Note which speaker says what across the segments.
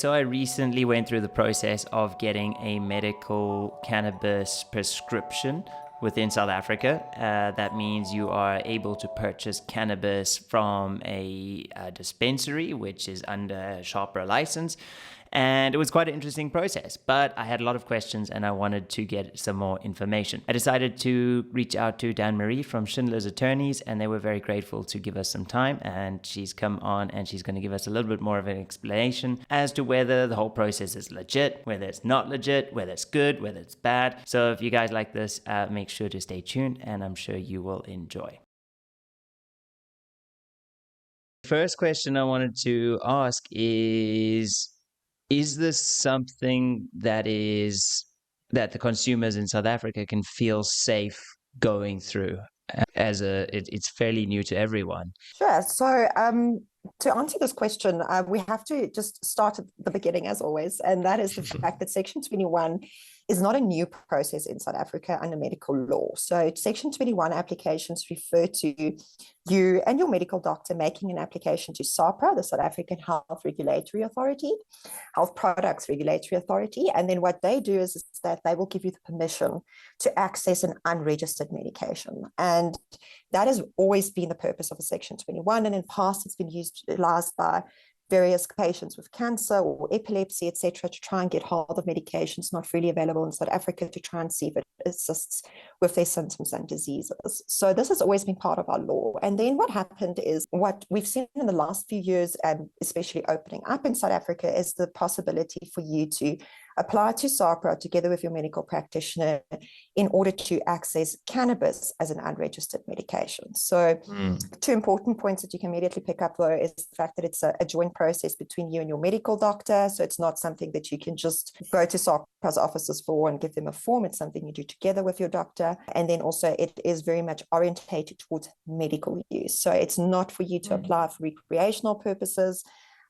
Speaker 1: so I recently went through the process of getting a medical cannabis prescription within South Africa. That means you are able to purchase cannabis from a dispensary, which is under a Sharper license. And it was quite an interesting process, but I had a lot of questions and I wanted to get some more information. I decided to reach out to Dan Marie from Schindler's Attorneys, and they were very grateful to give us some time. And she's come on and she's going to give us a little bit more of an explanation as to whether the whole process is legit, whether it's not legit, whether it's good, whether it's bad. So if you guys like this, make sure to stay tuned and I'm sure you will enjoy. First question I wanted to ask is this something that the consumers in South Africa can feel safe going through? It's fairly new to everyone.
Speaker 2: Sure. So to answer this question, we have to just start at the beginning as always, and that is the fact that Section 21 is not a new process in South Africa under medical law. So Section 21 applications refer to you and your medical doctor making an application to SAHPRA, the South African Health Regulatory Authority, Health Products Regulatory Authority. And then what they do is that they will give you the permission to access an unregistered medication. And that has always been the purpose of a Section 21. And in past, it's been utilized by various patients with cancer or epilepsy, etc., to try and get hold of medications not freely available in South Africa to try and see if it assists with their symptoms and diseases. So this has always been part of our law. And then what happened is what we've seen in the last few years, and especially opening up in South Africa, is the possibility for you to apply to SAHPRA together with your medical practitioner in order to access cannabis as an unregistered medication. So two important points that you can immediately pick up, though, is the fact that it's a joint process between you and your medical doctor. So it's not something that you can just go to SAHPRA's offices for and give them a form. It's something you do together with your doctor. And then also it is very much orientated towards medical use. So it's not for you to apply for recreational purposes.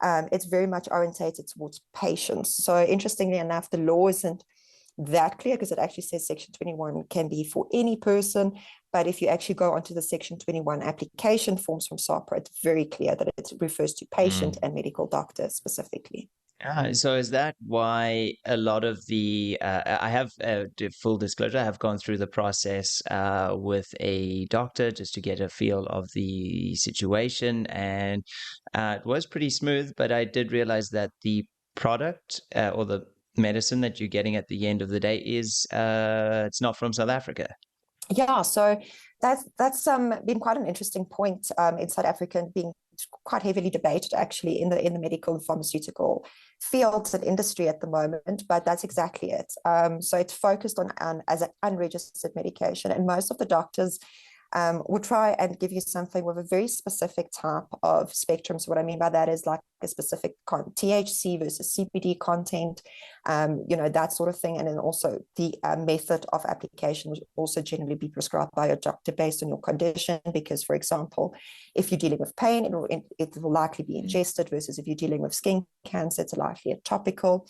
Speaker 2: It's very much orientated towards patients. So interestingly enough, the law isn't that clear because it actually says Section 21 can be for any person. But if you actually go onto the Section 21 application forms from SAHPRA, it's very clear that it refers to patient and medical doctor specifically.
Speaker 1: So is that why a lot of I have, full disclosure, I have gone through the process with a doctor just to get a feel of the situation, and it was pretty smooth, but I did realize that the product or the medicine that you're getting at the end of the day is it's not from South Africa.
Speaker 2: Yeah, so that's been quite an interesting point in South Africa, and being quite heavily debated actually in the medical and pharmaceutical fields and industry at the moment, but that's exactly it. So it's focused on as an unregistered medication, and most of the doctors will try and give you something with a very specific type of spectrum. So what I mean by that is like a specific THC versus CBD content, that sort of thing. And then also the method of application will also generally be prescribed by your doctor based on your condition. Because, for example, if you're dealing with pain, it will likely be ingested, versus if you're dealing with skin cancer, it's likely a topical.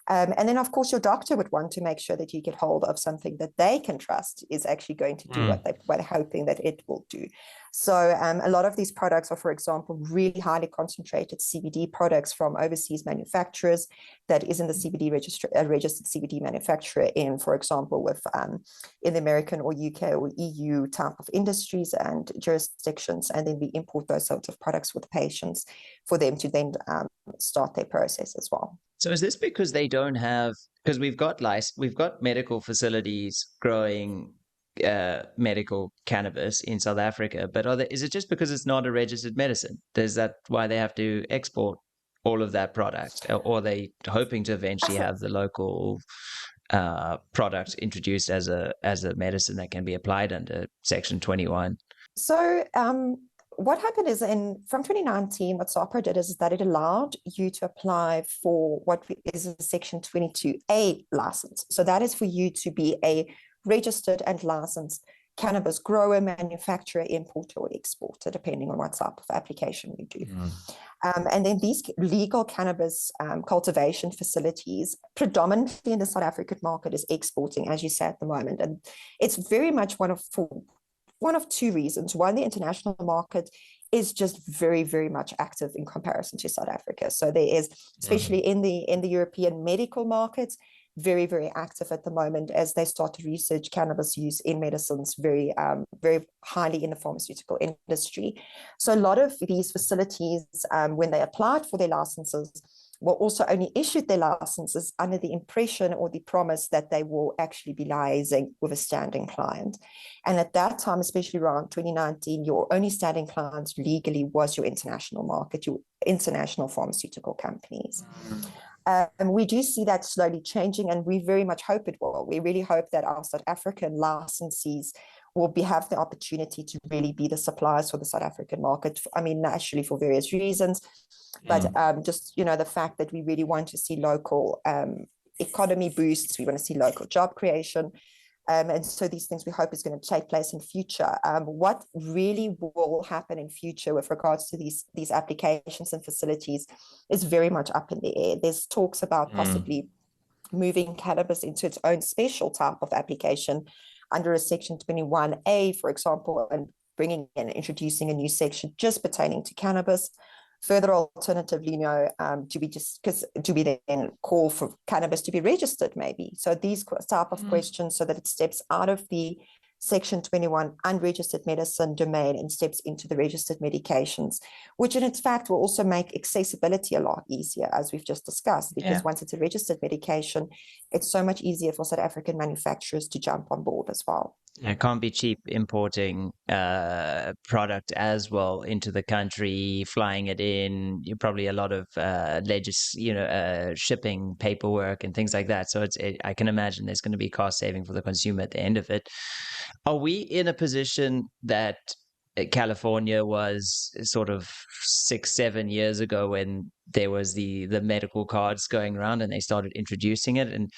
Speaker 2: And then, of course, your doctor would want to make sure that you get hold of something that they can trust is actually going to do what they're hoping that it will do. So a lot of these products are, for example, really highly concentrated CBD products from overseas manufacturers that isn't the CBD registered CBD manufacturer in, for example, with in the American or UK or EU type of industries and jurisdictions. And then we import those sorts of products with patients for them to then start their process as well.
Speaker 1: So is this because they don't have, because we've got medical facilities growing medical cannabis in South Africa, but is it just because it's not a registered medicine? Is that why they have to export all of that product, or are they hoping to eventually have the local product introduced as a medicine that can be applied under Section 21?
Speaker 2: So what happened is from 2019, what SAHPRA did is that it allowed you to apply for what is a Section 22A license. So that is for you to be a registered and licensed cannabis grower, manufacturer, importer, or exporter, depending on what type of application you do. And then these legal cannabis cultivation facilities, predominantly in the South African market, is exporting, as you say, at the moment. And it's very much one of two reasons. One, the international market is just very, very much active in comparison to South Africa. So there is, especially in the European medical markets, very, very active at the moment as they start to research cannabis use in medicines very, very highly in the pharmaceutical industry. So a lot of these facilities, when they applied for their licenses, were also only issued their licenses under the impression or the promise that they will actually be liaising with a standing client. And at that time, especially around 2019, your only standing clients legally was your international market, your international pharmaceutical companies. And we do see that slowly changing, and we very much hope it will. We really hope that our South African licensees will have the opportunity to really be the suppliers for the South African market. I mean, naturally for various reasons, but just, the fact that we really want to see local economy boosts, we want to see local job creation. And so these things we hope is going to take place in future. What really will happen in future with regards to these applications and facilities is very much up in the air. There's talks about possibly moving cannabis into its own special type of application under a Section 21A, for example, and bringing and introducing a new section just pertaining to cannabis. Further, alternatively, do we then call for cannabis to be registered maybe? So these type of questions, so that it steps out of the Section 21 unregistered medicine domain and steps into the registered medications, which in fact will also make accessibility a lot easier, as we've just discussed, because once it's a registered medication, it's so much easier for South African manufacturers to jump on board as well.
Speaker 1: It can't be cheap importing product as well into the country, flying it in. Probably a lot of shipping paperwork and things like that. So I can imagine there's going to be cost saving for the consumer at the end of it. Are we in a position that California was sort of 6-7 years ago when there was the medical cards going around and they started introducing it? And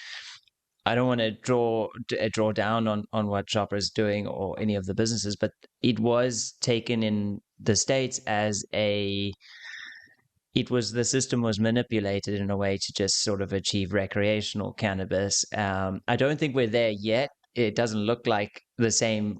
Speaker 1: I don't want to draw down on what Shopper's doing or any of the businesses, but it was taken in the States as the system was manipulated in a way to just sort of achieve recreational cannabis. I don't think we're there yet. It doesn't look like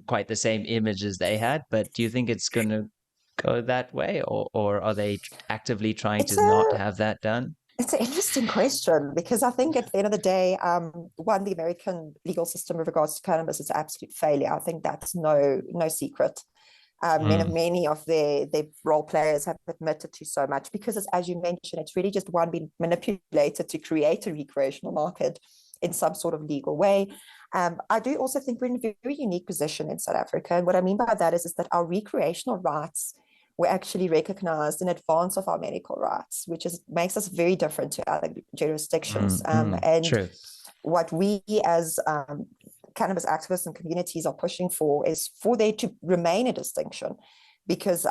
Speaker 1: quite the same image as they had, but do you think it's going to go that way, or are they actively trying to not have that done?
Speaker 2: It's an interesting question, because I think at the end of the day, the American legal system with regards to cannabis is an absolute failure. I think that's no secret. Many of their role players have admitted to so much, because as you mentioned, it's really just being manipulated to create a recreational market in some sort of legal way. I do also think we're in a very unique position in South Africa. And what I mean by that is that our recreational rights were actually recognized in advance of our medical rights, which makes us very different to other jurisdictions. And true. What we as cannabis activists and communities are pushing for is for there to remain a distinction. Because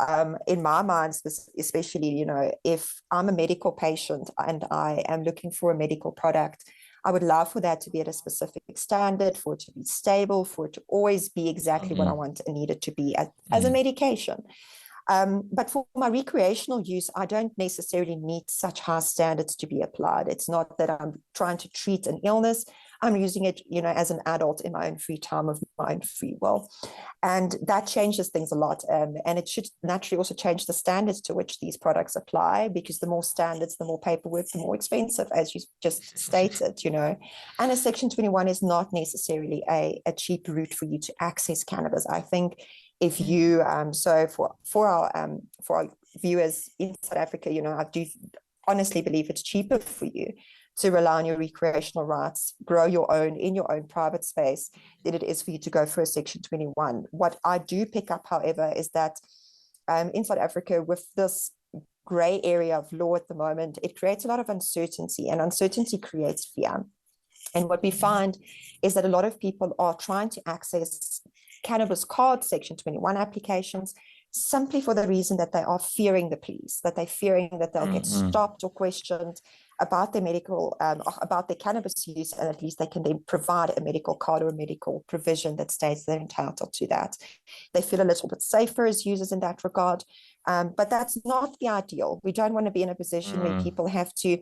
Speaker 2: in my mind, especially, if I'm a medical patient and I am looking for a medical product, I would love for that to be at a specific standard, for it to be stable, for it to always be exactly what I want and need it to be as a medication. But for my recreational use, I don't necessarily need such high standards to be applied. It's not that I'm trying to treat an illness. I'm using it, as an adult in my own free time of my own free will. And that changes things a lot. And it should naturally also change the standards to which these products apply, because the more standards, the more paperwork, the more expensive, as you just stated, And a Section 21 is not necessarily a cheap route for you to access cannabis. I think if you, so for our viewers in South Africa, I do honestly believe it's cheaper for you to rely on your recreational rights, grow your own in your own private space, than it is for you to go for a Section 21. What I do pick up, however, is that in South Africa, with this gray area of law at the moment, it creates a lot of uncertainty, and uncertainty creates fear. And what we find is that a lot of people are trying to access cannabis card Section 21 applications simply for the reason that they are fearing the police, that they're fearing that they'll get stopped or questioned about their medical, about their cannabis use, and at least they can then provide a medical card or a medical provision that states they're entitled to that. They feel a little bit safer as users in that regard, but that's not the ideal. We don't want to be in a position where people have to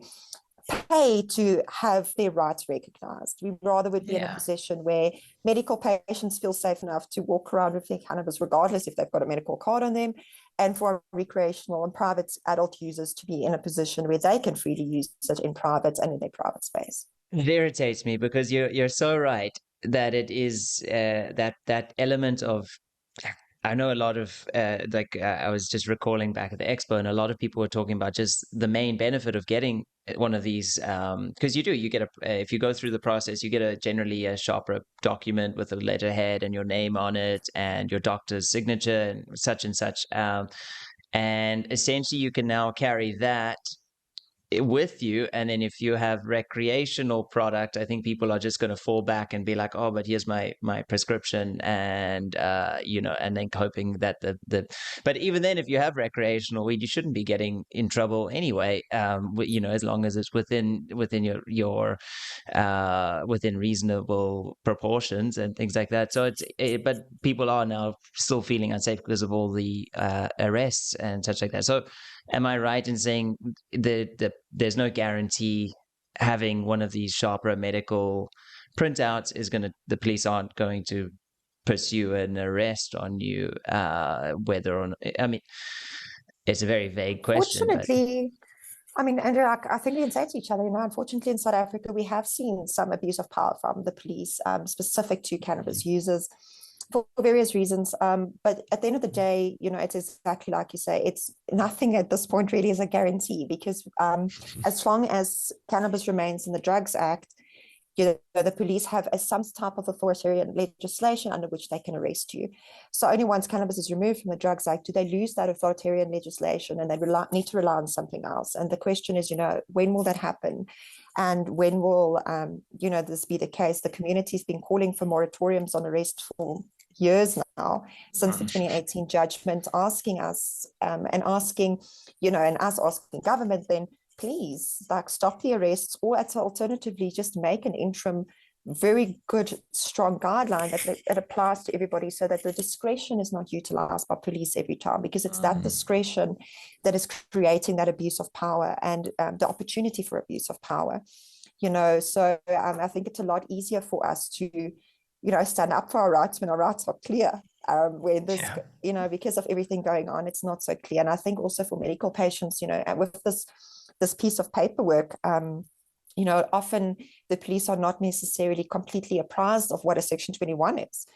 Speaker 2: pay to have their rights recognized. We rather would be in a
Speaker 1: Yeah.
Speaker 2: position where medical patients feel safe enough to walk around with their cannabis, regardless if they've got a medical card on them, and for recreational and private adult users to be in a position where they can freely use it in private and in their private space.
Speaker 1: It irritates me because you're so right that it is that element of. I know a lot of I was just recalling back at the expo, and a lot of people were talking about just the main benefit of getting one of these, because you get if you go through the process, you get generally a shopper document with a letterhead and your name on it and your doctor's signature and such, and essentially you can now carry that with you. And then if you have recreational product, I think people are just going to fall back and be like, oh, but here's my prescription, and and then hoping that but even then, if you have recreational weed, you shouldn't be getting in trouble anyway, as long as it's within your within reasonable proportions and things like that. So but people are now still feeling unsafe because of all the arrests and such like that. So am I right in saying there's no guarantee having one of these sharper medical printouts is the police aren't going to pursue an arrest on you, whether or not, I mean, it's a very vague question, but
Speaker 2: Fortunately, I mean, Andrew, I think we can say to each other, unfortunately in South Africa, we have seen some abuse of power from the police, specific to cannabis users for various reasons. But at the end of the day, it's exactly like you say, it's nothing at this point really is a guarantee, because as long as cannabis remains in the Drugs Act, the police have some type of authoritarian legislation under which they can arrest you. So only once cannabis is removed from the Drugs Act do they lose that authoritarian legislation, and they need to rely on something else. And the question is, when will that happen? And when will, this be the case? The community's been calling for moratoriums on arrest for years now, since the 2018 judgment, asking us and asking, and us asking government then, please, stop the arrests, or alternatively just make an interim, very good, strong guideline that applies to everybody, so that the discretion is not utilized by police every time, because it's that discretion that is creating that abuse of power and the opportunity for abuse of power. So I think it's a lot easier for us to, stand up for our rights when our rights are clear. Where this, because of everything going on, it's not so clear. And I think also for medical patients, with this piece of paperwork, often the police are not necessarily completely apprised of what a Section 21 is.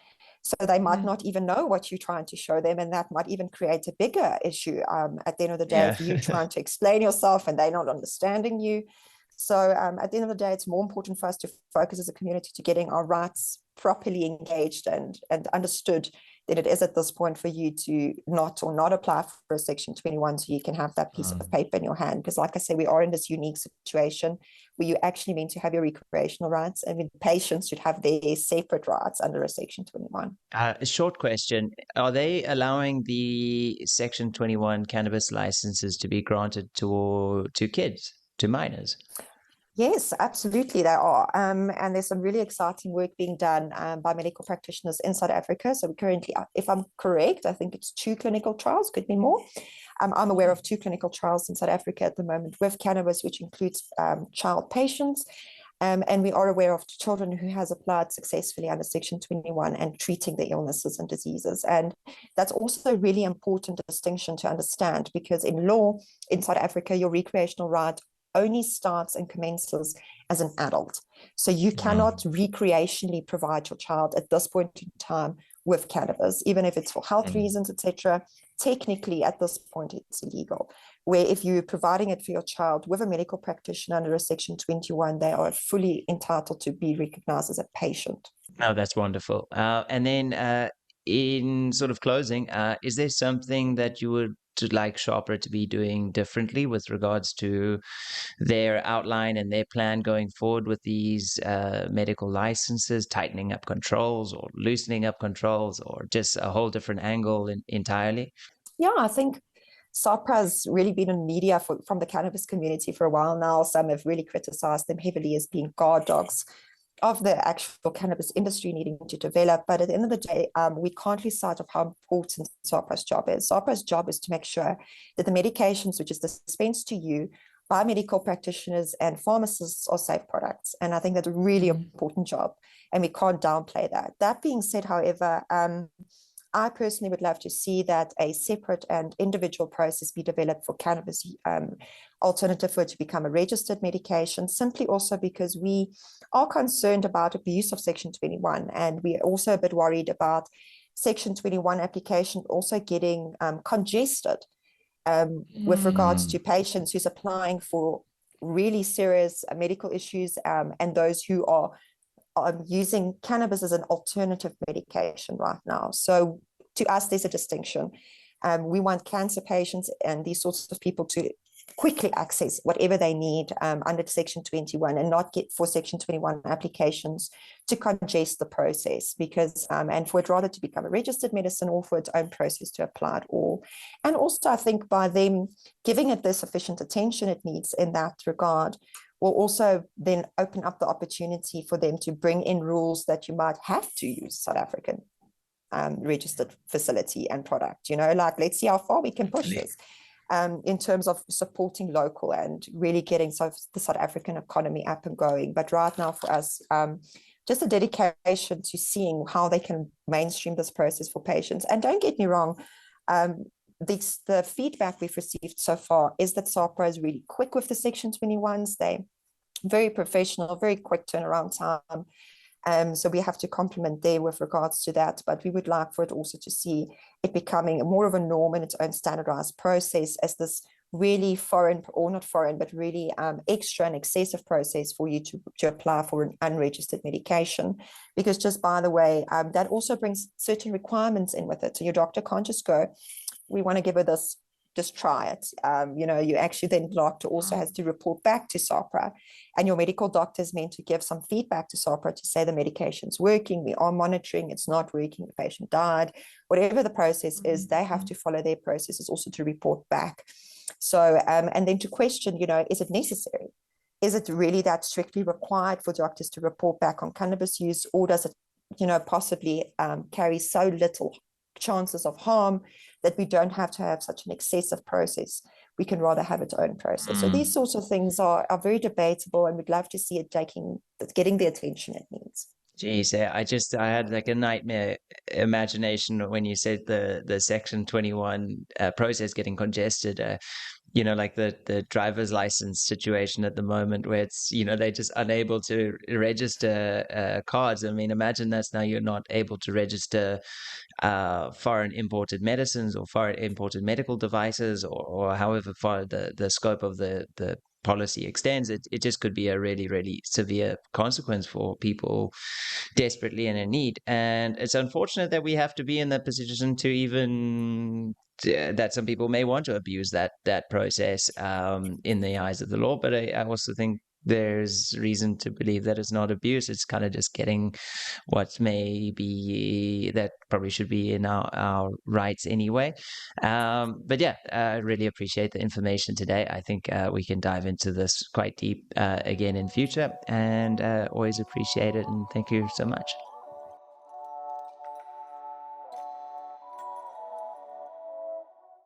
Speaker 2: So they might not even know what you're trying to show them, and that might even create a bigger issue at the end of the day, if you're trying to explain yourself and they're not understanding you. So at the end of the day, it's more important for us to focus as a community to getting our rights properly engaged and understood than it is at this point for you to not apply for a Section 21 so you can have that piece of paper in your hand. Because like I say, we are in this unique situation where you actually mean to have your recreational rights, and patients should have their separate rights under a Section 21.
Speaker 1: A short question. Are they allowing the Section 21 cannabis licenses to be granted to kids, to minors?
Speaker 2: Yes, absolutely, they are. And there's some really exciting work being done by medical practitioners in South Africa. So we currently, if I'm correct, I think it's 2 clinical trials, could be more. I'm aware of 2 clinical trials in South Africa at the moment with cannabis, which includes child patients. And we are aware of children who has applied successfully under Section 21 and treating the illnesses and diseases. And that's also a really important distinction to understand, because in law in South Africa, your recreational right only starts and commences as an adult. So you cannot recreationally provide your child at this point in time with cannabis, even if it's for health reasons, etc. Technically, at this point, it's illegal. Where if you're providing it for your child with a medical practitioner under a Section 21, they are fully entitled to be recognized as a patient.
Speaker 1: Oh, that's wonderful. And then in sort of closing, is there something that you would like Sharper to be doing differently with regards to their outline and their plan going forward with these medical licenses, tightening up controls or loosening up controls, or just a whole different angle entirely?
Speaker 2: Yeah, I think SAPRA has really been in media from the cannabis community for a while now. Some have really criticized them heavily as being guard dogs of the actual cannabis industry needing to develop. But at the end of the day, we can't lose sight of how important SAPRA's job is. SAPRA's job is to make sure that the medications which is dispensed to you biomedical practitioners and pharmacists are safe products. And I think that's a really important job, and we can't downplay that. That being said, however, I personally would love to see that a separate and individual process be developed for cannabis alternative for it to become a registered medication, simply also because we are concerned about abuse of Section 21. And we're also a bit worried about Section 21 application also getting congested with regards to patients who's applying for really serious medical issues and those who are using cannabis as an alternative medication right now. So to us, there's a distinction. We want cancer patients and these sorts of people to quickly access whatever they need under Section 21 and not get for Section 21 applications to congest the process because, and for it rather to become a registered medicine or for its own process to apply it all. And also I think by them giving it the sufficient attention it needs in that regard, will also then open up the opportunity for them to bring in rules that you might have to use South African registered facility and product, like let's see how far we can push this in terms of supporting local and really getting the South African economy up and going. But right now for us, just a dedication to seeing how they can mainstream this process for patients. And don't get me wrong, the feedback we've received so far is that SAHPRA is really quick with the Section 21s. They're very professional, very quick turnaround time. So we have to compliment there with regards to that. But we would like for it also to see it becoming more of a norm in its own standardized process as this really foreign, or not foreign, but really extra and excessive process for you to apply for an unregistered medication. Because just by the way, that also brings certain requirements in with it. So your doctor can't just go, we want to give her this, just try it. You actually then doctor also has to report back to SAHPRA, and your medical doctor is meant to give some feedback to SAHPRA to say the medication's working, we are monitoring, it's not working, the patient died, whatever the process is, they have to follow their processes also to report back. So, and then to question, is it necessary? Is it really that strictly required for doctors to report back on cannabis use, or does it, possibly carry so little chances of harm that we don't have to have such an excessive process? We can rather have its own process. So these sorts of things are very debatable, and we'd love to see it getting the attention it needs.
Speaker 1: Geez, I had like a nightmare imagination when you said the Section 21 process getting congested. Like the driver's license situation at the moment where it's, they're just unable to register cards. I mean, imagine that's now you're not able to register foreign imported medicines or foreign imported medical devices or however far the scope of the policy extends. It just could be a really, really severe consequence for people desperately in need. And it's unfortunate that we have to be in that position to even that some people may want to abuse that process in the eyes of the law. But I also think there's reason to believe that it's not abuse. It's kind of just getting what may be that probably should be in our rights anyway. But yeah, I really appreciate the information today. I think we can dive into this quite deep again in future, and always appreciate it. And thank you so much.